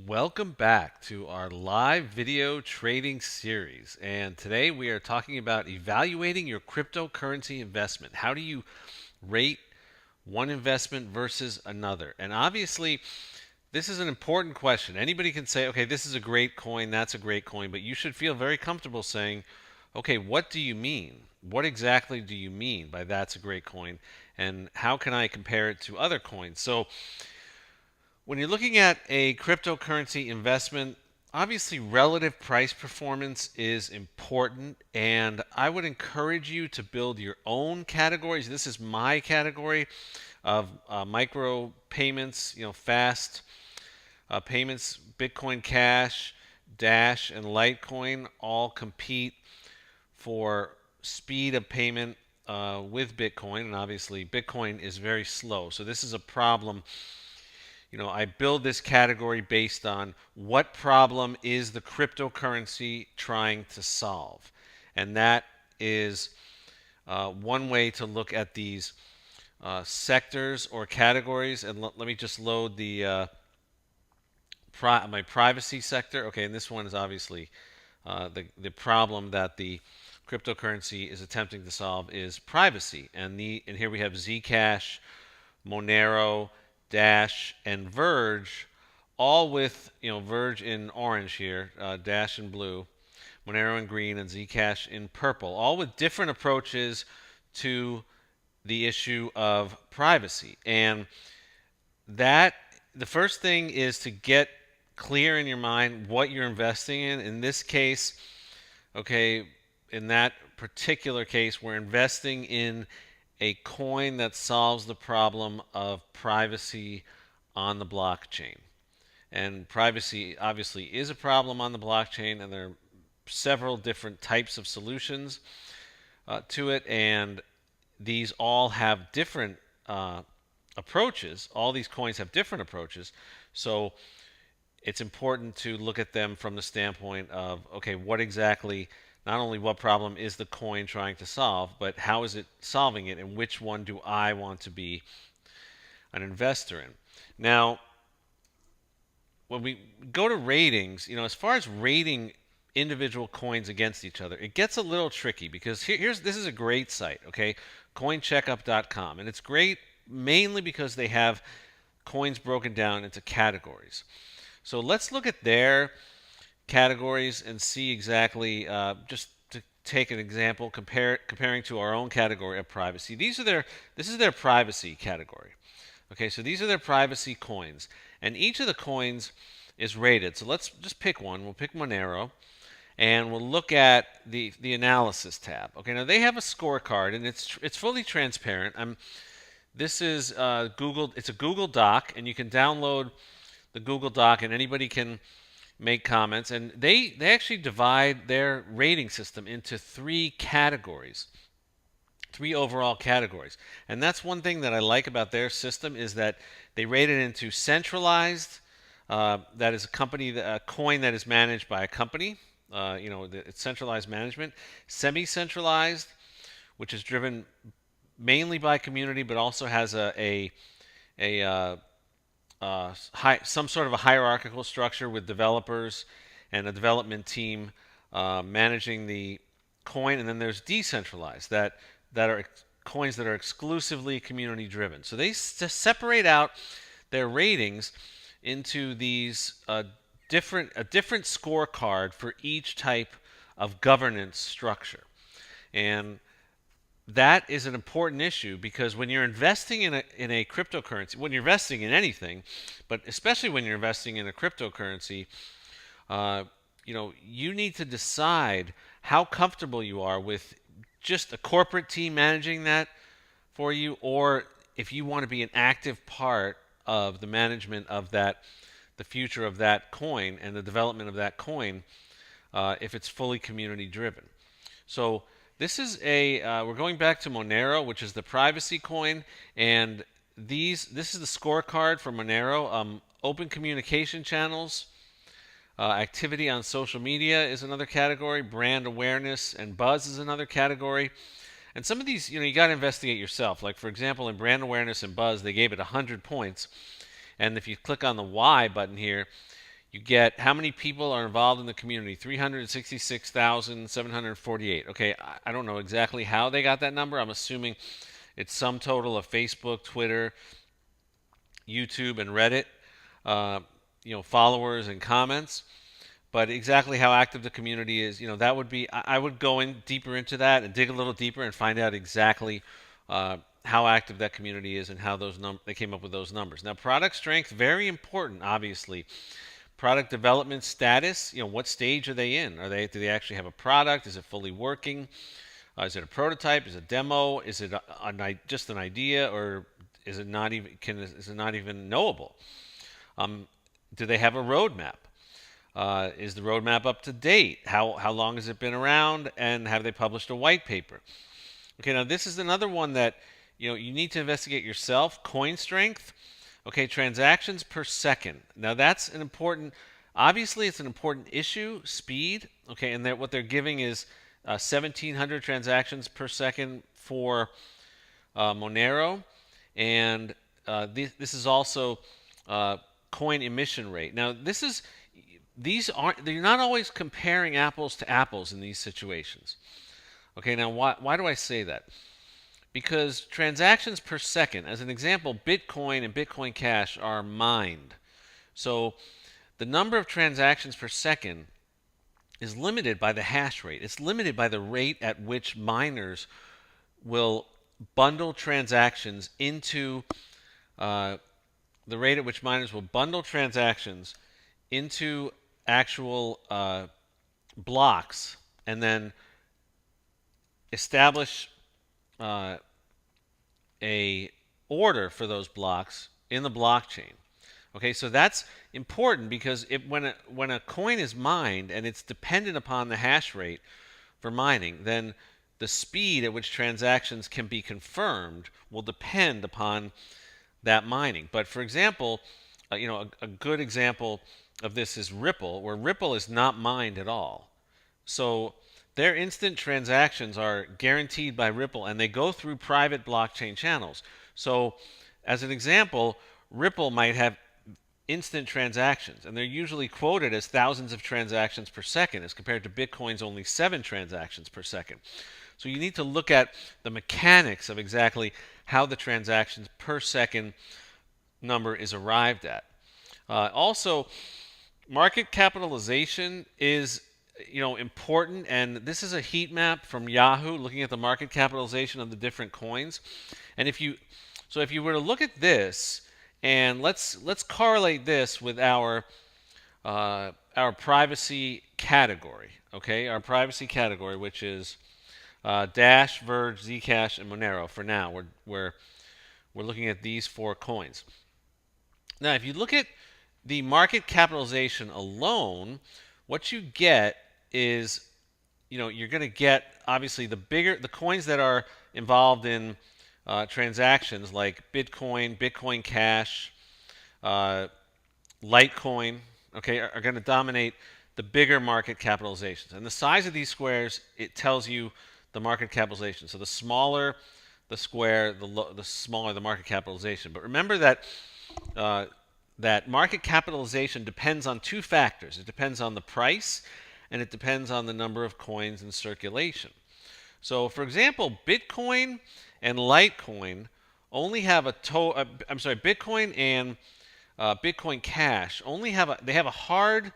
Welcome back to our live video trading series. And today we are talking about evaluating your cryptocurrency investment. How do you rate one investment versus another? And obviously, this is an important question. Anybody can say, okay, this is a great coin, that's a great coin, but you should feel very comfortable saying, okay, what do you mean? What exactly do you mean by that's a great coin? And how can I compare it to other coins? So, when you're looking at a cryptocurrency investment, obviously relative price performance is important, and I would encourage you to build your own categories. This is my category of micro payments, fast payments. Bitcoin Cash, Dash, and Litecoin all compete for speed of payment with Bitcoin, and obviously Bitcoin is very slow. So this is a problem. I build this category based on what problem is the cryptocurrency trying to solve. And that is one way to look at these sectors or categories. And let me just load the my privacy sector. Okay, and this one is obviously the problem that the cryptocurrency is attempting to solve is privacy. And here we have Zcash, Monero, Dash, and Verge, all with Verge in orange here, Dash in blue, Monero in green, and Zcash in purple, all with different approaches to the issue of privacy. And that the first thing is to get clear in your mind what you're investing in. In this case, okay, in that particular case, we're investing in a coin that solves the problem of privacy on the blockchain. And privacy obviously is a problem on the blockchain, and there are several different types of solutions to it, and these all have different approaches. All these coins have different approaches, so it's important to look at them from the standpoint of, okay, what exactly, not only what problem is the coin trying to solve, but how is it solving it, and which one do I want to be an investor in? Now, when we go to ratings, as far as rating individual coins against each other, it gets a little tricky because this is a great site, okay, coincheckup.com, and it's great mainly because they have coins broken down into categories. So let's look at their categories and see exactly, just to take an example, comparing to our own category of privacy. This is their privacy category. Okay, so these are their privacy coins, and each of the coins is rated. So let's just pick one. We'll pick Monero, and we'll look at the analysis tab. Okay, now they have a scorecard, and it's fully transparent. This is Google. It's a Google Doc, and you can download the Google Doc, and anybody can make comments. And they actually divide their rating system into three categories, three overall categories. And that's one thing that I like about their system is that they rate it into centralized, that is a coin that is managed by a company. It's centralized management. Semi-centralized, which is driven mainly by community, but also has some sort of a hierarchical structure with developers and a development team managing the coin. And then there's decentralized that are coins that are exclusively community driven. So they separate out their ratings into these different scorecard for each type of governance structure. And that is an important issue because when you're investing in a cryptocurrency, when you're investing in anything, but especially when you're investing in a cryptocurrency, you need to decide how comfortable you are with just a corporate team managing that for you, or if you want to be an active part of the management of that, the future of that coin and the development of that coin, if it's fully community driven. So this is we're going back to Monero, which is the privacy coin, and this is the scorecard for Monero. Open communication channels, activity on social media is another category, brand awareness and buzz is another category. And some of these, you got to investigate yourself. Like, for example, in brand awareness and buzz, they gave it 100 points. And if you click on the Y button here, You get how many people are involved in the community, 366,748. Okay, I don't know exactly how they got that number. I'm assuming it's some total of Facebook, Twitter, YouTube, and Reddit, uh, followers and comments. But exactly how active the community is, that would be. I would go in deeper into that and dig a little deeper and find out exactly how active that community is and how they came up with those numbers. Now, product strength, very important, obviously. Product development status, what stage are they in? Do they actually have a product? Is it fully working? Is it a prototype? Is it a demo? Is it just an idea, or is it not even is it not even knowable? Do they have a roadmap? Is the roadmap up to date? How long has it been around? And have they published a white paper? Okay, now this is another one that you need to investigate yourself. Coin strength. Okay, transactions per second. Now that's an important. Obviously, it's an important issue. Speed. Okay, and what they're giving is 1,700 transactions per second for Monero, and this is also coin emission rate. Now they're not always comparing apples to apples in these situations. Okay, now why do I say that? Because transactions per second, as an example, Bitcoin and Bitcoin Cash are mined. So the number of transactions per second is limited by the hash rate. It's limited by the rate at which miners will bundle transactions into actual blocks, and then establish a order for those blocks in the blockchain. Okay, so that's important because when a coin is mined and it's dependent upon the hash rate for mining, then the speed at which transactions can be confirmed will depend upon that mining. But for example, a good example of this is Ripple, where Ripple is not mined at all. So their instant transactions are guaranteed by Ripple, and they go through private blockchain channels. So as an example, Ripple might have instant transactions, and they're usually quoted as thousands of transactions per second as compared to Bitcoin's only 7 transactions per second. So you need to look at the mechanics of exactly how the transactions per second number is arrived at. Also, market capitalization is important, and this is a heat map from Yahoo looking at the market capitalization of the different coins. And if you were to look at this, and let's correlate this with our privacy category. Okay, our privacy category, which is Dash, Verge, Zcash, and Monero. For now, we're looking at these 4 coins. Now, if you look at the market capitalization alone, what you get is, you're going to get obviously the coins that are involved in transactions like Bitcoin, Bitcoin Cash, Litecoin, okay, are going to dominate the bigger market capitalizations. And the size of these squares, it tells you the market capitalization. So the smaller the square, the smaller the market capitalization. But remember that that market capitalization depends on 2 factors. It depends on the price, and it depends on the number of coins in circulation. So, for example, Bitcoin and Litecoin only have Bitcoin and Bitcoin Cash only have a hard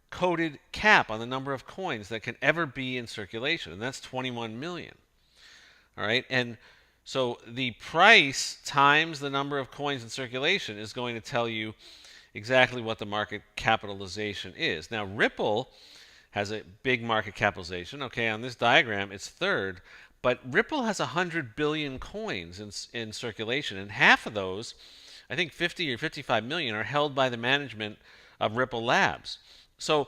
coded cap on the number of coins that can ever be in circulation, and that's 21 million. All right, and so the price times the number of coins in circulation is going to tell you exactly what the market capitalization is. Now, Ripple has a big market capitalization. Okay, on this diagram, it's third, but Ripple has 100 billion coins in circulation, and half of those, I think 50 or 55 million, are held by the management of Ripple Labs. So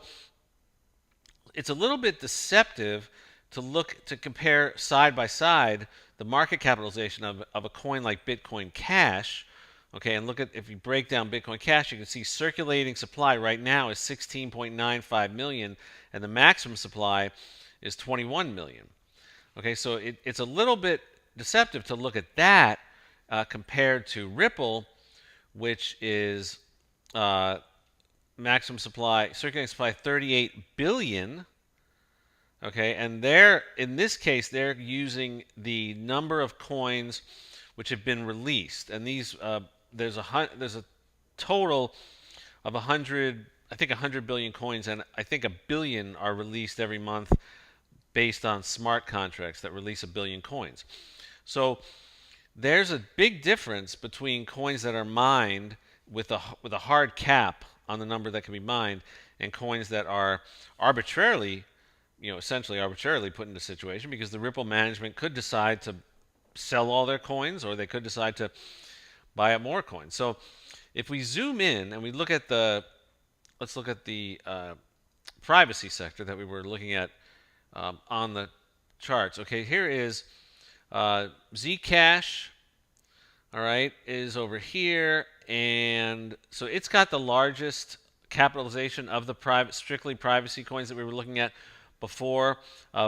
it's a little bit deceptive to compare side by side the market capitalization of a coin like Bitcoin Cash. Okay, and if you break down Bitcoin Cash, you can see circulating supply right now is 16.95 million, and the maximum supply is 21 million. Okay, so it's a little bit deceptive to look at that compared to Ripple, which is maximum supply, circulating supply 38 billion. Okay, and they're in this case they're using the number of coins which have been released, and these there's a total of 100, I think 100 billion coins, and I think a billion are released every month based on smart contracts that release a billion coins. So there's a big difference between coins that are mined with a hard cap on the number that can be mined and coins that are arbitrarily, essentially arbitrarily put into a situation because the Ripple management could decide to sell all their coins or they could decide to buy up more coins. So if we zoom in and we look at let's look at the privacy sector that we were looking at on the charts. Okay, here is Zcash, all right, is over here, and so it's got the largest capitalization of the strictly privacy coins that we were looking at before.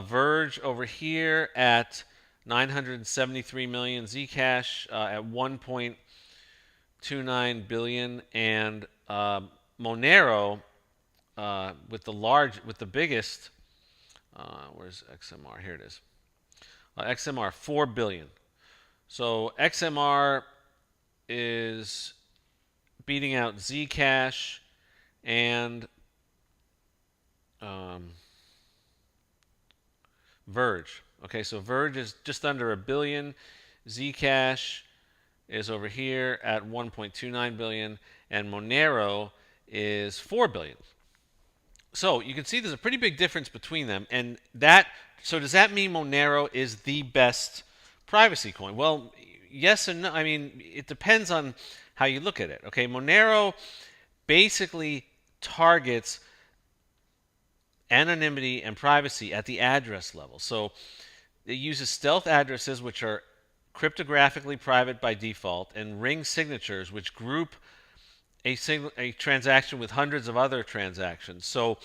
Verge over here at 973 million, Zcash at 1.29 billion, and Monero with the biggest. Where's XMR? Here it is. XMR 4 billion. So XMR is beating out Zcash and Verge. Okay, so Verge is just under a billion. Zcash is over here at 1.29 billion, and Monero is 4 billion. So you can see there's a pretty big difference between them, and so does that mean Monero is the best privacy coin? Well, yes and no. I mean, it depends on how you look at it. Okay, Monero basically targets anonymity and privacy at the address level. So it uses stealth addresses, which are cryptographically private by default, and ring signatures, which group a transaction with hundreds of other transactions. So,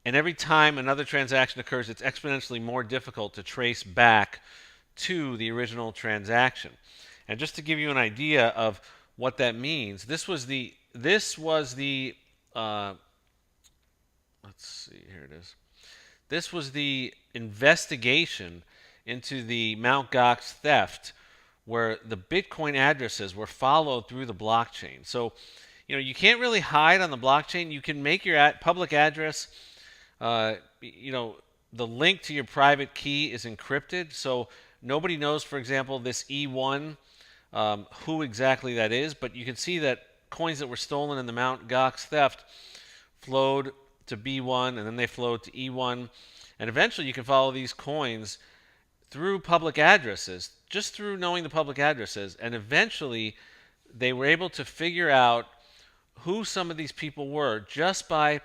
and every time another transaction occurs, it's exponentially more difficult to trace back to the original transaction. And just to give you an idea of what that means, this was the let's see, here it is. This was the investigation into the Mt. Gox theft, where the Bitcoin addresses were followed through the blockchain. So, you can't really hide on the blockchain. You can make your public address, the link to your private key is encrypted, so nobody knows, for example, this E1, who exactly that is, but you can see that coins that were stolen in the Mt. Gox theft flowed to B1, and then they flowed to E1, and eventually you can follow these coins through public addresses, just through knowing the public addresses, and eventually they were able to figure out who some of these people were just by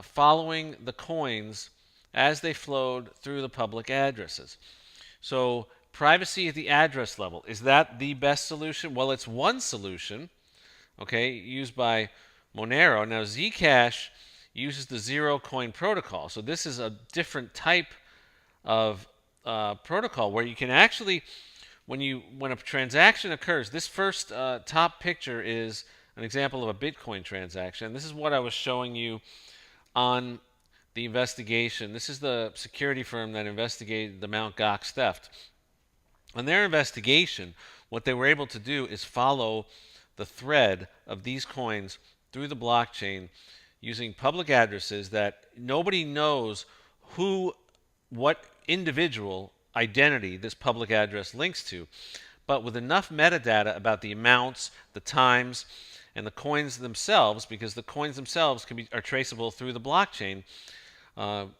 following the coins as they flowed through the public addresses. So privacy at the address level, is that the best solution? Well, it's one solution, okay, used by Monero. Now Zcash uses the zero coin protocol. So this is a different type of protocol where you can actually, when a transaction occurs, this first top picture is an example of a Bitcoin transaction. This is what I was showing you on the investigation. This is the security firm that investigated the Mt. Gox theft. On their investigation, what they were able to do is follow the thread of these coins through the blockchain using public addresses that nobody knows what individual identity this public address links to, but with enough metadata about the amounts, the times, and the coins themselves, because the coins themselves are traceable through the blockchain,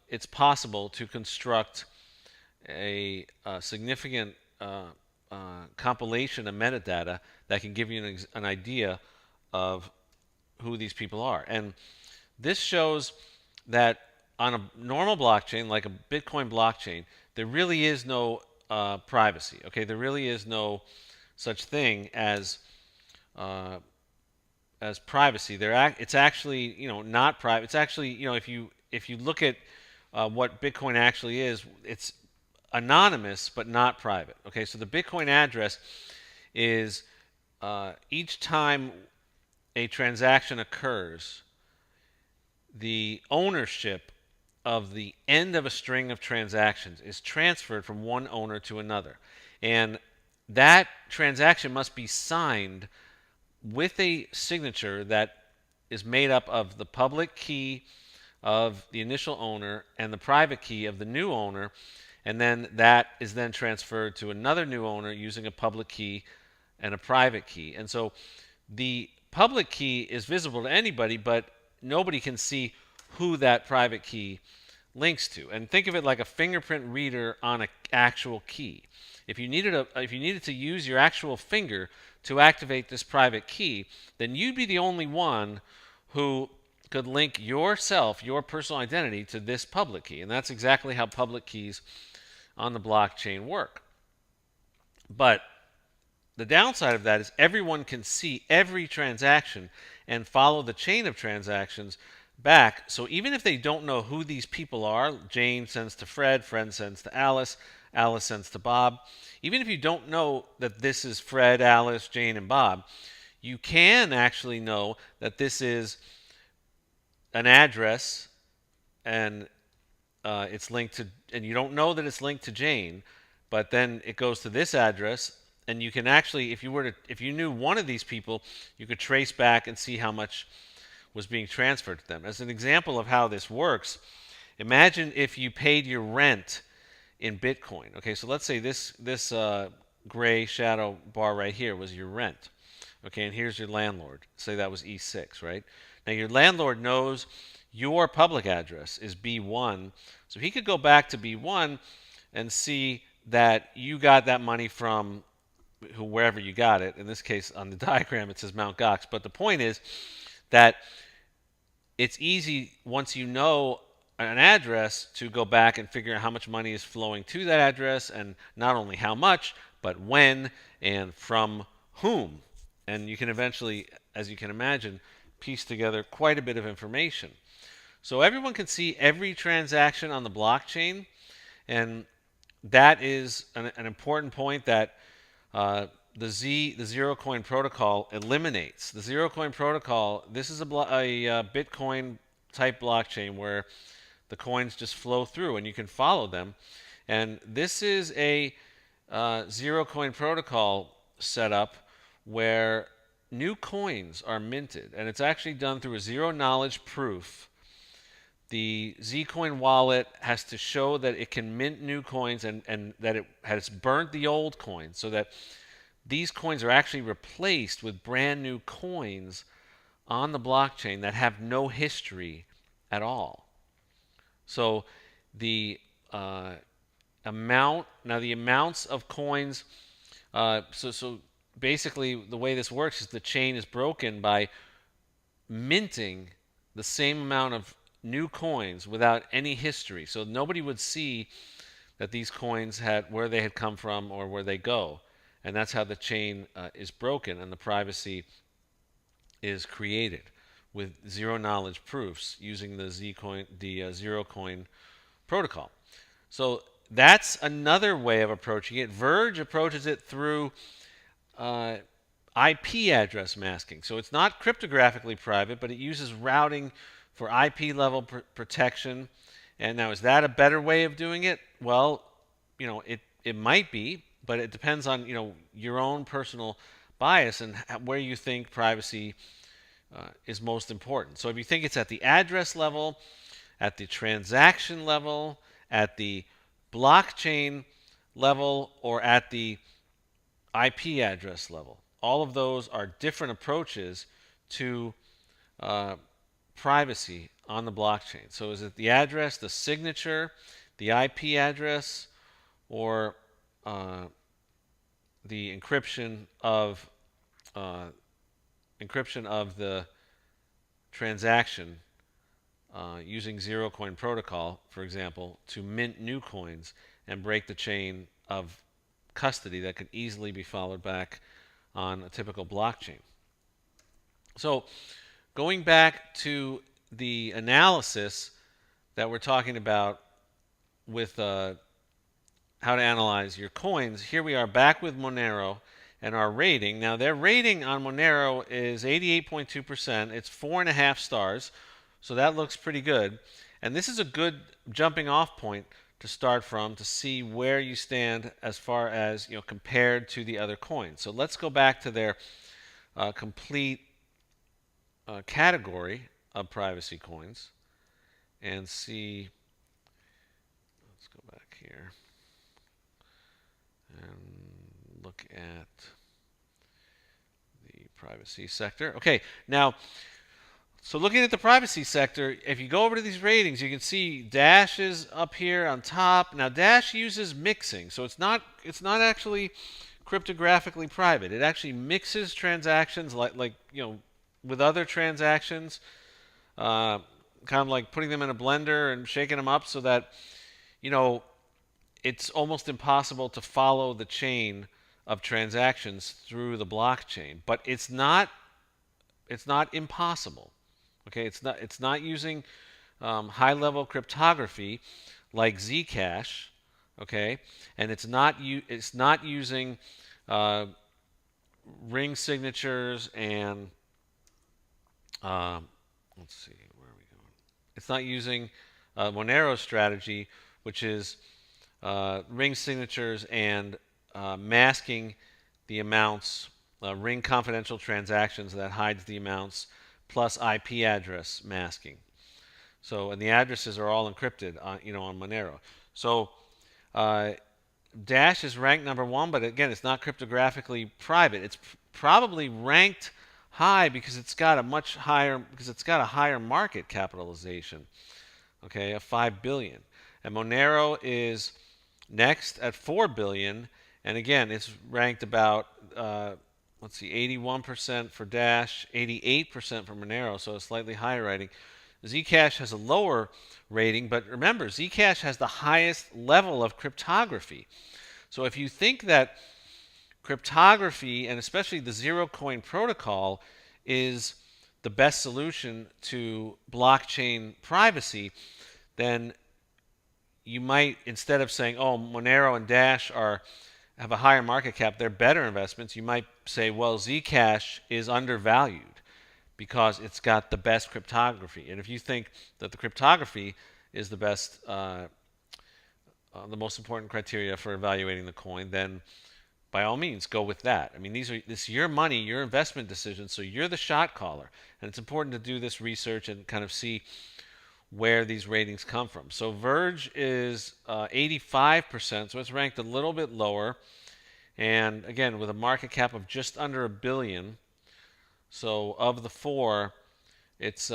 it's possible to construct a significant compilation of metadata that can give you an idea of who these people are. And this shows that on a normal blockchain, like a Bitcoin blockchain, there really is no privacy. Okay, there really is no such thing as privacy. It's actually not private. It's actually if you look at what Bitcoin actually is, it's anonymous but not private. Okay, so the Bitcoin address is each time a transaction occurs, the ownership of the end of a string of transactions is transferred from one owner to another. And that transaction must be signed with a signature that is made up of the public key of the initial owner and the private key of the new owner, and then that is then transferred to another new owner using a public key and a private key. And so the public key is visible to anybody, but nobody can see who that private key links to. And think of it like a fingerprint reader on an actual key. If you needed to use your actual finger to activate this private key, then you'd be the only one who could link yourself, your personal identity, to this public key. And that's exactly how public keys on the blockchain work. But the downside of that is everyone can see every transaction and follow the chain of transactions back. So even if they don't know who these people are, Jane sends to Fred, Fred sends to Alice, Alice sends to Bob. Even if you don't know that this is Fred, Alice, Jane, and Bob, you can actually know that this is an address and it's linked to, and you don't know that it's linked to Jane, but then it goes to this address, and you can actually, if you knew one of these people, you could trace back and see how much was being transferred to them. As an example of how this works, imagine if you paid your rent in Bitcoin. Okay, so let's say this gray shadow bar right here was your rent. Okay, and here's your landlord. Say that was E6, right? Now your landlord knows your public address is B1, so he could go back to B1 and see that you got that money from wherever you got it. In this case, on the diagram, it says Mt. Gox. But the point is that it's easy once you know an address to go back and figure out how much money is flowing to that address, and not only how much, but when and from whom. And you can eventually, as you can imagine, piece together quite a bit of information. So everyone can see every transaction on the blockchain, and that is an important point that the zero coin protocol eliminates. The zero coin protocol, this is a Bitcoin type blockchain where the coins just flow through and you can follow them. And this is a zero coin protocol setup where new coins are minted, and it's actually done through a zero knowledge proof. The Zcoin wallet has to show that it can mint new coins and that it has burnt the old coins, so that these coins are actually replaced with brand new coins on the blockchain that have no history at all. So the amounts of coins, so basically the way this works is the chain is broken by minting the same amount of new coins without any history. So nobody would see that these coins had where they had come from or where they go. And that's how the chain is broken and the privacy is created with zero knowledge proofs using the zero coin protocol. So that's another way of approaching it. Verge approaches it through IP address masking. So it's not cryptographically private, but it uses routing for IP level protection. And now, is that a better way of doing it? Well, it might be, but it depends on your own personal bias and where you think privacy is most important. So if you think it's at the address level, at the transaction level, at the blockchain level, or at the IP address level, all of those are different approaches to privacy on the blockchain. So is it the address, the signature, the IP address, or the encryption of the transaction using zero coin protocol, for example, to mint new coins and break the chain of custody that could easily be followed back on a typical blockchain. So going back to the analysis that we're talking about with how to analyze your coins, here we are back with Monero and our rating. Now their rating on Monero is 88.2%. It's 4.5 stars. So that looks pretty good. And this is a good jumping off point to start from to see where you stand as far as, compared to the other coins. So let's go back to their complete category of privacy coins and see. Let's go back here and look at the privacy sector. Okay, now, so looking at the privacy sector, if you go over to these ratings, you can see Dash is up here on top. Now Dash uses mixing, so it's not actually cryptographically private. It actually mixes transactions like with other transactions, kind of like putting them in a blender and shaking them up so that you know it's almost impossible to follow the chain of transactions through the blockchain. But it's not impossible. Okay, it's not using high-level cryptography like Zcash. Okay, and it's not using uh, ring signatures and let's see, where are we going? It's not using Monero's strategy, which is ring signatures and masking the amounts, ring confidential transactions that hides the amounts, plus IP address masking. So, and the addresses are all encrypted, on Monero. So, uh, Dash is ranked number one, but again, it's not cryptographically private. It's probably ranked high because it's got a higher market capitalization. Okay, of 5 billion, and Monero is next at 4 billion, and again, it's ranked about let's see, 81% for Dash, 88% for Monero, so a slightly higher rating. Zcash has a lower rating, but remember, Zcash has the highest level of cryptography. So if you think that cryptography, and especially the zero coin protocol, is the best solution to blockchain privacy, then you might, instead of saying, oh, Monero and Dash have a higher market cap, they're better investments, you might say, well, Zcash is undervalued because it's got the best cryptography. And if you think that the cryptography is the best, the most important criteria for evaluating the coin, then by all means, go with that. I mean, this is your money, your investment decision, so you're the shot caller. And it's important to do this research and kind of see where these ratings come from. So Verge is 85%, so it's ranked a little bit lower. And again, with a market cap of just under $1 billion, so of the four, it's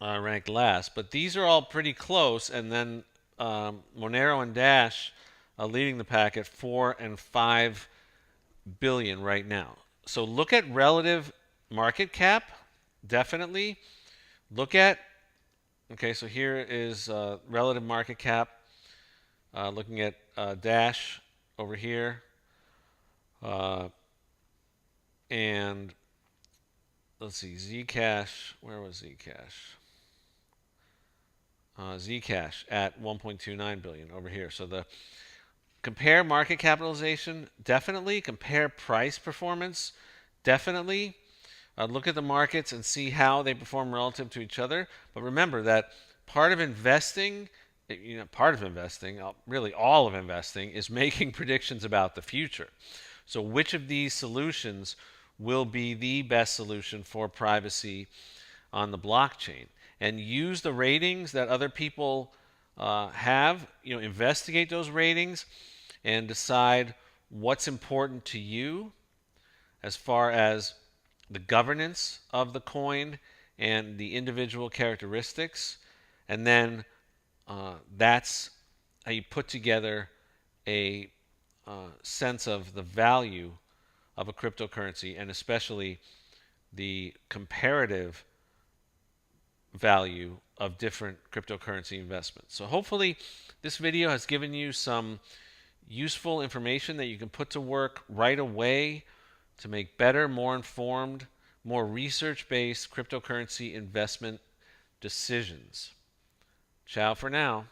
ranked last. But these are all pretty close, and then Monero and Dash leading the pack at 4 and 5 billion right now. So look at relative market cap, definitely. Look at, okay, so here is relative market cap, looking at Dash over here, and let's see, Zcash, where was Zcash? Zcash at 1.29 billion over here. So the compare market capitalization, definitely. Compare price performance, definitely. Look at the markets and see how they perform relative to each other. But remember that part of investing, really all of investing, is making predictions about the future. So which of these solutions will be the best solution for privacy on the blockchain? And use the ratings that other people have, investigate those ratings and decide what's important to you as far as the governance of the coin and the individual characteristics. And then that's how you put together a sense of the value of a cryptocurrency, and especially the comparative value of different cryptocurrency investments. So hopefully this video has given you some useful information that you can put to work right away to make better, more informed, more research-based cryptocurrency investment decisions. Ciao for now.